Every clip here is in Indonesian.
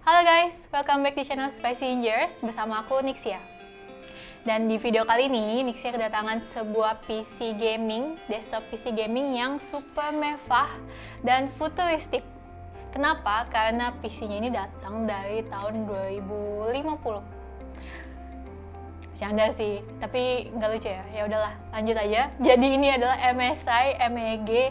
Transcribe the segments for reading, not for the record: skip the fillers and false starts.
Halo guys, welcome back di channel Spicy Gingers bersama aku Nixia. Dan di video kali ini, Nixia kedatangan sebuah PC gaming, desktop PC gaming yang super mewah dan futuristik. Kenapa? Karena PC-nya ini datang dari tahun 2050. Bercanda sih, tapi nggak lucu ya. Ya udahlah, lanjut aja. Jadi ini adalah MSI MEG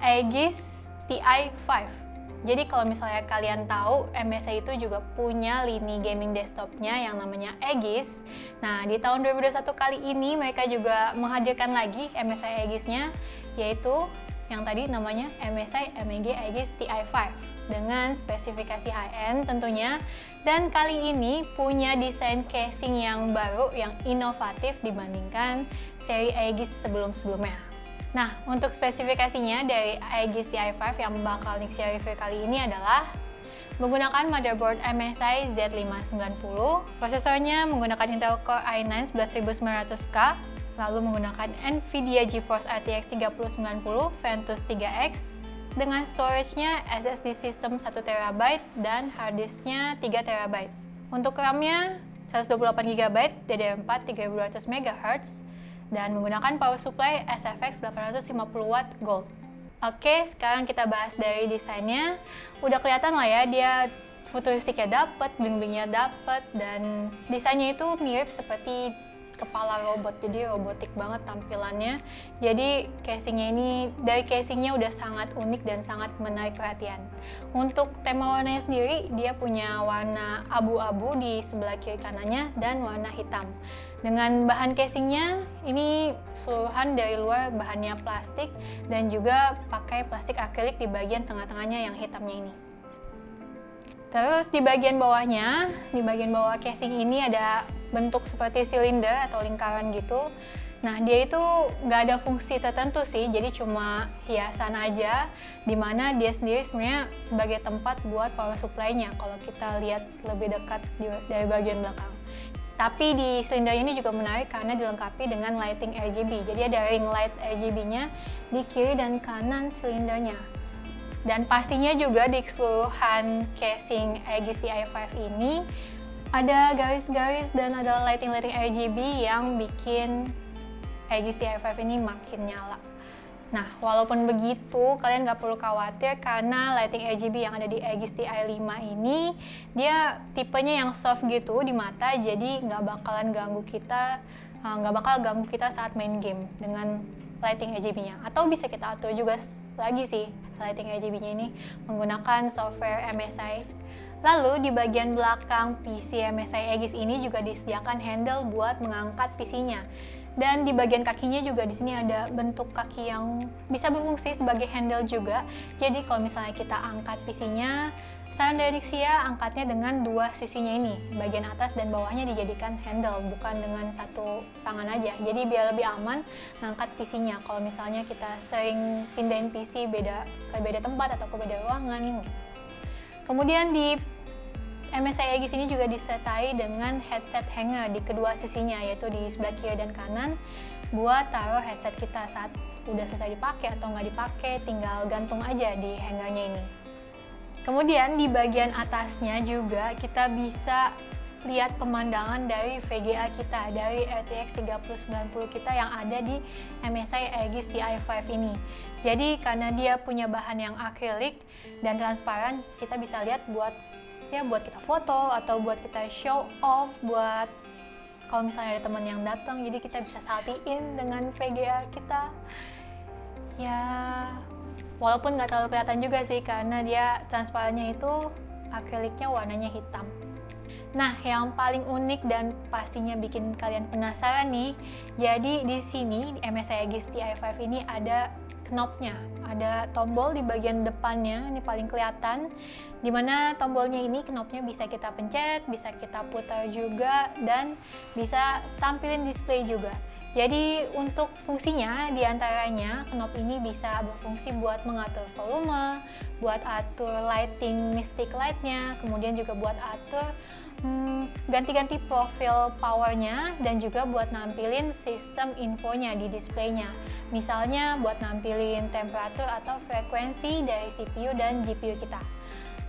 Aegis Ti5. Jadi kalau misalnya kalian tahu, MSI itu juga punya lini gaming desktopnya yang namanya Aegis. Nah, di tahun 2021 kali ini mereka juga menghadirkan lagi MSI Aegis-nya, yaitu yang tadi namanya MSI MEG Aegis Ti5 dengan spesifikasi high-end tentunya. Dan kali ini punya desain casing yang baru, yang inovatif dibandingkan seri Aegis sebelum-sebelumnya. Nah, untuk spesifikasinya dari Aegis Ti5 yang bakal Nixia review kali ini adalah menggunakan motherboard MSI Z590, prosesornya menggunakan Intel Core i9 11900K, lalu menggunakan Nvidia GeForce RTX 3090 Ventus 3X, dengan storage-nya SSD system 1TB dan hard disk-nya 3TB. Untuk RAM-nya 128GB DDR4 3200 MHz, dan menggunakan power supply SFX 850W Gold. Oke, sekarang kita bahas dari desainnya. Udah kelihatan lah ya, dia futuristiknya dapet, bling-blingnya dapet, dan desainnya itu mirip seperti kepala robot, jadi robotik banget tampilannya. Jadi casingnya ini, dari casingnya udah sangat unik dan sangat menarik perhatian. Untuk tema warnanya sendiri, dia punya warna abu-abu di sebelah kiri kanannya dan warna hitam. Dengan bahan casingnya, ini keseluruhan dari luar bahannya plastik dan juga pakai plastik akrilik di bagian tengah-tengahnya yang hitamnya ini. Terus di bagian bawahnya, di bagian bawah casing ini ada bentuk seperti silinder atau lingkaran gitu. Nah, dia itu nggak ada fungsi tertentu sih, jadi cuma hiasan aja, dimana dia sendiri sebenarnya sebagai tempat buat power supply-nya kalau kita lihat lebih dekat dari bagian belakang. Tapi di silinder ini juga menarik karena dilengkapi dengan lighting RGB, jadi ada ring light RGB-nya di kiri dan kanan silindernya. Dan pastinya juga di keseluruhan casing Aegis Ti5 ini ada garis-garis dan ada lighting-lighting RGB yang bikin Aegis Ti5 ini makin nyala. Nah, walaupun begitu, kalian nggak perlu khawatir karena lighting RGB yang ada di Aegis Ti5 ini dia tipenya yang soft gitu di mata, jadi nggak bakalan ganggu kita, saat main game dengan lighting RGB-nya. Atau bisa kita atur juga lagi sih lighting RGB-nya ini menggunakan software MSI. Lalu di bagian belakang PC MSI Aegis ini juga disediakan handle buat mengangkat PC-nya. Dan di bagian kakinya juga di sini ada bentuk kaki yang bisa berfungsi sebagai handle juga. Jadi kalau misalnya kita angkat PC-nya, saran dari Nixia angkatnya dengan dua sisinya ini, bagian atas dan bawahnya dijadikan handle, bukan dengan satu tangan aja. Jadi biar lebih aman ngangkat PC-nya kalau misalnya kita sering pindahin PC ke beda tempat atau ke beda ruangan. Kemudian di MSI Aegis ini juga disertai dengan headset hanger di kedua sisinya, yaitu di sebelah kiri dan kanan, buat taruh headset kita saat udah selesai dipakai atau nggak dipakai, tinggal gantung aja di hangernya ini. Kemudian di bagian atasnya juga kita bisa lihat pemandangan dari VGA kita, dari RTX 3090 kita yang ada di MSI Aegis Ti5 ini. Jadi karena dia punya bahan yang akrilik dan transparan, kita bisa lihat buat kita foto atau buat kita show off, buat kalau misalnya ada teman yang datang, jadi kita bisa saltiin dengan VGA kita. Ya, walaupun nggak terlalu kelihatan juga sih karena dia transparannya itu akriliknya warnanya hitam. Nah, yang paling unik dan pastinya bikin kalian penasaran nih, jadi di sini di MSI Aegis Ti5 ini ada knobnya, ada tombol di bagian depannya, ini paling kelihatan, dimana tombolnya ini knobnya bisa kita pencet, bisa kita putar juga, dan bisa tampilin display juga. Jadi untuk fungsinya diantaranya knob ini bisa berfungsi buat mengatur volume, buat atur lighting mystic light-nya, kemudian juga buat atur ganti-ganti profil powernya, dan juga buat nampilin sistem infonya di displaynya. Misalnya buat nampilin temperatur atau frekuensi dari CPU dan GPU kita.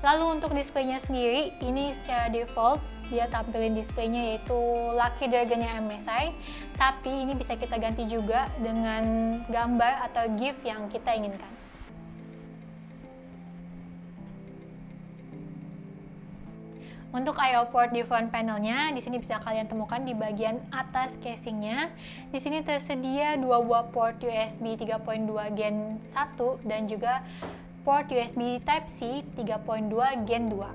Lalu untuk displaynya sendiri, ini secara default dia tampilin displaynya yaitu Lucky Dragon-nya MSI, tapi ini bisa kita ganti juga dengan gambar atau GIF yang kita inginkan. Untuk I/O port di front panelnya, di sini bisa kalian temukan di bagian atas casingnya. Di sini tersedia dua buah port USB 3.2 Gen 1 dan juga port USB Type-C 3.2 Gen 2.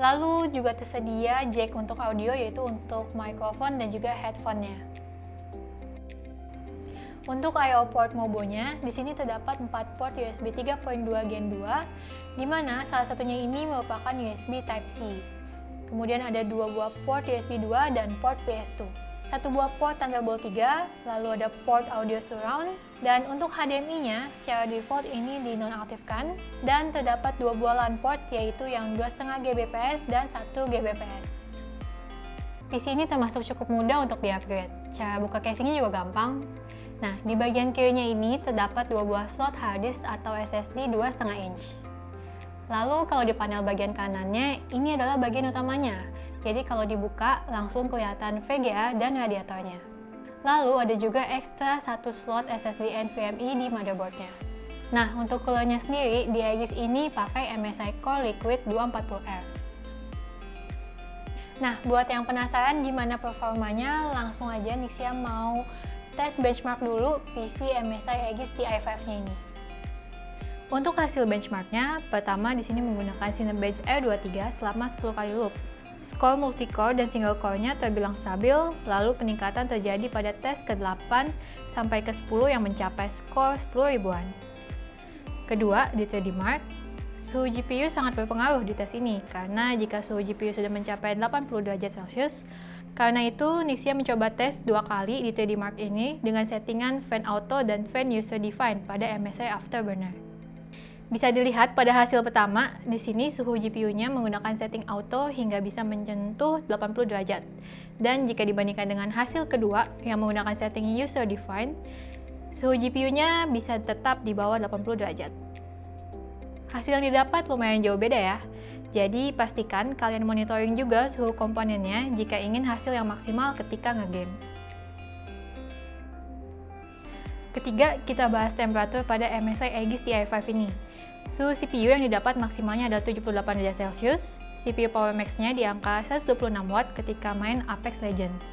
Lalu juga tersedia jack untuk audio, yaitu untuk mikrofon dan juga headphone-nya. Untuk I/O port Mobo-nya, di sini terdapat 4 port USB 3.2 Gen 2, di mana salah satunya ini merupakan USB Type-C. Kemudian ada dua buah port USB 2 dan port PS2. Satu buah port Thunderbolt 3, lalu ada port audio surround, dan untuk HDMI-nya secara default ini dinonaktifkan, dan terdapat dua buah LAN port yaitu yang 2,5 Gbps dan 1 Gbps. PC ini termasuk cukup mudah untuk di-upgrade. Cara buka casingnya juga gampang. Nah, di bagian kirinya ini terdapat dua buah slot hard disk atau SSD 2,5 inch. Lalu kalau di panel bagian kanannya, ini adalah bagian utamanya. Jadi kalau dibuka, langsung kelihatan VGA dan radiatornya. Lalu ada juga ekstra satu slot SSD NVMe di motherboardnya. Nah, untuk coolernya sendiri, di Aegis ini pakai MSI Core Liquid 240R. Nah, buat yang penasaran gimana performanya, langsung aja Nixia mau tes benchmark dulu PC MSI Aegis Ti5-nya ini. Untuk hasil benchmarknya, pertama di sini menggunakan Cinebench R23 selama 10 kali loop. Skor multi-core dan single core-nya terbilang stabil, lalu peningkatan terjadi pada tes ke-8 sampai ke-10 yang mencapai skor 10 ribuan. Kedua, di 3D Mark, suhu GPU sangat berpengaruh di tes ini, karena jika suhu GPU sudah mencapai 80 derajat Celcius, karena itu Nixia mencoba tes 2 kali di 3D Mark ini dengan settingan fan auto dan fan user define pada MSI Afterburner. Bisa dilihat pada hasil pertama, di sini suhu GPU-nya menggunakan setting auto hingga bisa menyentuh 80 derajat. Dan jika dibandingkan dengan hasil kedua yang menggunakan setting user define, suhu GPU-nya bisa tetap di bawah 80 derajat. Hasil yang didapat lumayan jauh beda ya. Jadi pastikan kalian monitoring juga suhu komponennya jika ingin hasil yang maksimal ketika ngegame. Ketiga, kita bahas temperatur pada MSI Aegis Ti5 ini. Suhu CPU yang didapat maksimalnya adalah 78 derajat Celcius. CPU Power Max-nya di angka 126 Watt ketika main Apex Legends.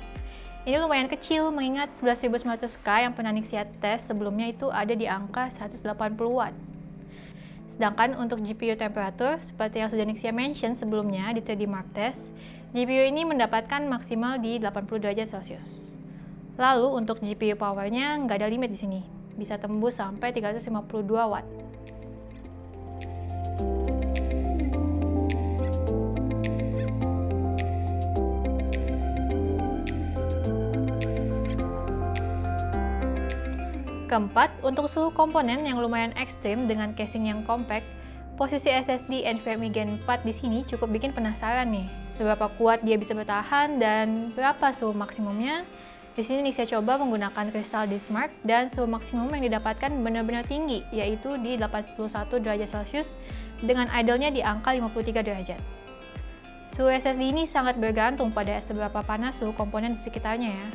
Ini lumayan kecil mengingat 11900K yang pernah Nixia tes sebelumnya itu ada di angka 180 Watt. Sedangkan untuk GPU temperatur, seperti yang sudah Nixia mention sebelumnya di 3D Mark Test, GPU ini mendapatkan maksimal di 80 derajat Celcius. Lalu untuk GPU powernya nggak ada limit di sini, bisa tembus sampai 352 Watt. Keempat, untuk suhu komponen yang lumayan ekstrim dengan casing yang compact, posisi SSD NVMe Gen 4 di sini cukup bikin penasaran nih, seberapa kuat dia bisa bertahan dan berapa suhu maksimumnya. Di sini Nixia coba menggunakan Crystal Disk Mark dan suhu maksimum yang didapatkan benar-benar tinggi, yaitu di 81 derajat Celcius dengan idle-nya di angka 53 derajat. Suhu SSD ini sangat bergantung pada seberapa panas suhu komponen di sekitarnya ya.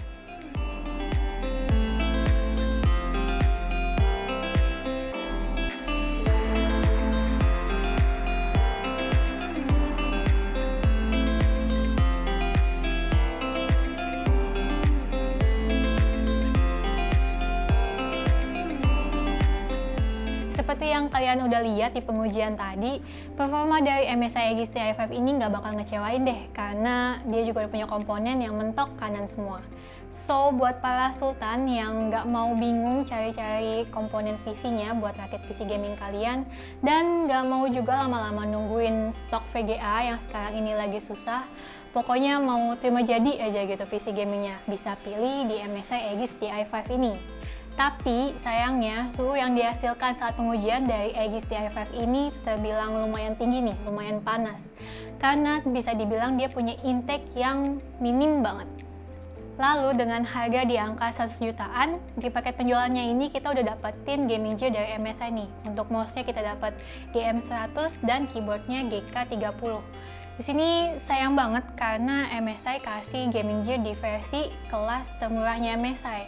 Seperti yang kalian udah lihat di pengujian tadi, performa dari MSI Aegis Ti5 ini nggak bakal ngecewain deh, karena dia juga punya komponen yang mentok kanan semua. So, buat para sultan yang nggak mau bingung cari-cari komponen PC-nya buat rakit PC gaming kalian, dan nggak mau juga lama-lama nungguin stok VGA yang sekarang ini lagi susah, pokoknya mau terima jadi aja gitu PC gamingnya, bisa pilih di MSI Aegis Ti5 ini. Tapi sayangnya suhu yang dihasilkan saat pengujian dari Aegis Ti5 ini terbilang lumayan tinggi nih, lumayan panas. Karena bisa dibilang dia punya intake yang minim banget. Lalu dengan harga di angka 100 jutaan, di paket penjualannya ini kita udah dapetin gaming chair dari MSI nih. Untuk mouse-nya kita dapat GM100 dan keyboardnya GK30. Di sini sayang banget karena MSI kasih gaming chair di versi kelas termurahnya MSI.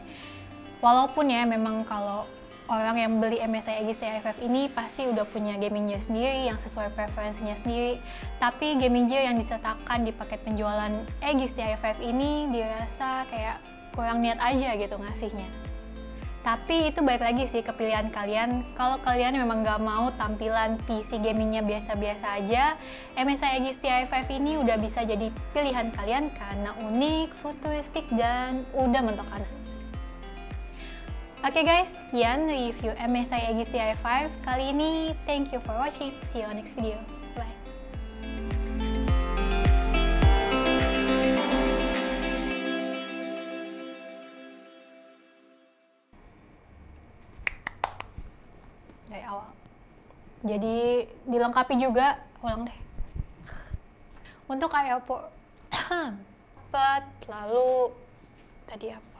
Walaupun ya memang kalau orang yang beli MSI Aegis TI5 ini pasti udah punya gaming chair sendiri yang sesuai preferensinya sendiri, tapi gaming chair yang disertakan di paket penjualan Aegis TI5 ini dirasa kayak kurang niat aja gitu ngasihnya. Tapi itu balik lagi sih ke pilihan kalian. Kalau kalian memang nggak mau tampilan PC gamingnya biasa-biasa aja, MSI Aegis TI5 ini udah bisa jadi pilihan kalian karena unik, futuristik, dan udah mentok kanan. Oke guys, sekian review MSI Aegis TI5 kali ini. Thank you for watching. See you on next video. Bye. Dari awal. Jadi dilengkapi juga, ulang deh. Untuk kayak lalu tadi apa?